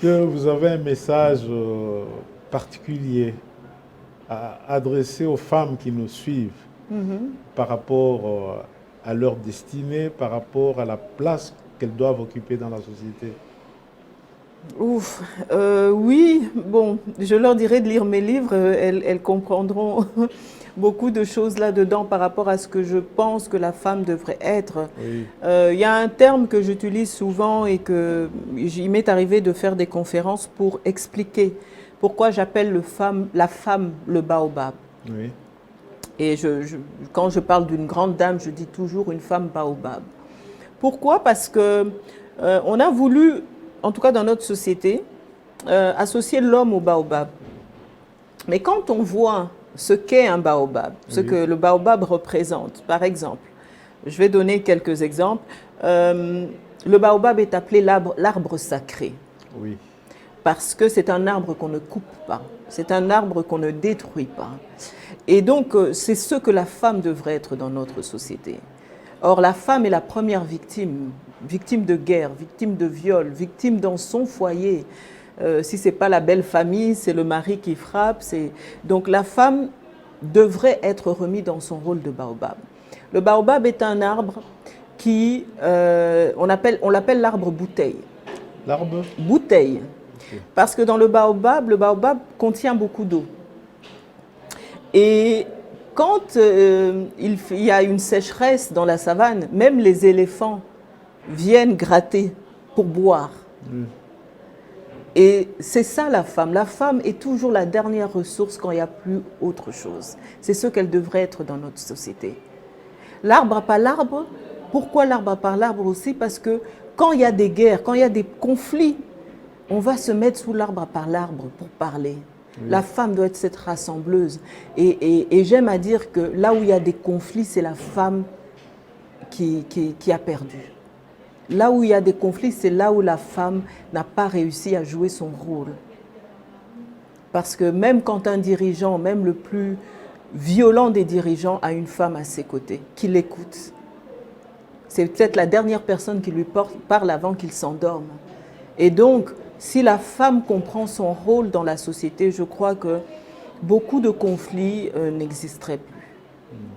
que vous avez un message particulier à adresser aux femmes qui nous suivent par rapport à leur destinée, par rapport à la place qu'elles doivent occuper dans la société. Ouf, oui, bon, je leur dirais de lire mes livres, elles comprendront beaucoup de choses là-dedans par rapport à ce que je pense que la femme devrait être. Oui, Il y a un terme que j'utilise souvent et que il m'est arrivé de faire des conférences pour expliquer pourquoi j'appelle la femme le baobab. oui, Et quand je parle d'une grande dame, je dis toujours une femme baobab. Pourquoi? Parce que on a voulu, en tout cas dans notre société, associer l'homme au baobab. Mais quand on voit ce qu'est un baobab, ce oui, que le baobab représente, par exemple, je vais donner quelques exemples. Le baobab est appelé l'arbre sacré oui. parce que c'est un arbre qu'on ne coupe pas, c'est un arbre qu'on ne détruit pas. Et donc, c'est ce que la femme devrait être dans notre société. Or, la femme est la première victime, victime de guerre, victime de viol, victime dans son foyer. Si ce n'est pas la belle famille, c'est le mari qui frappe. Donc, la femme devrait être remise dans son rôle de baobab. Le baobab est un arbre qui, on l'appelle l'arbre bouteille. L'arbre? Bouteille. Ok. Parce que dans le baobab contient beaucoup d'eau. Et quand il y a une sécheresse dans la savane, même les éléphants viennent gratter pour boire. Oui, Et c'est ça la femme. La femme est toujours la dernière ressource quand il n'y a plus autre chose. C'est ce qu'elle devrait être dans notre société. L'arbre à pas l'arbre, pourquoi l'arbre à pas l'arbre aussi? Parce que quand il y a des guerres, quand il y a des conflits, on va se mettre sous l'arbre à part l'arbre pour parler. oui. La femme doit être cette rassembleuse. Et j'aime à dire que là où il y a des conflits, c'est la femme qui a perdu. Là où il y a des conflits, c'est là où la femme n'a pas réussi à jouer son rôle. Parce que même quand un dirigeant, même le plus violent des dirigeants, a une femme à ses côtés, qui l'écoute. C'est peut-être la dernière personne qui lui parle avant qu'il s'endorme. Et donc, si la femme comprend son rôle dans la société, je crois que beaucoup de conflits n'existeraient plus.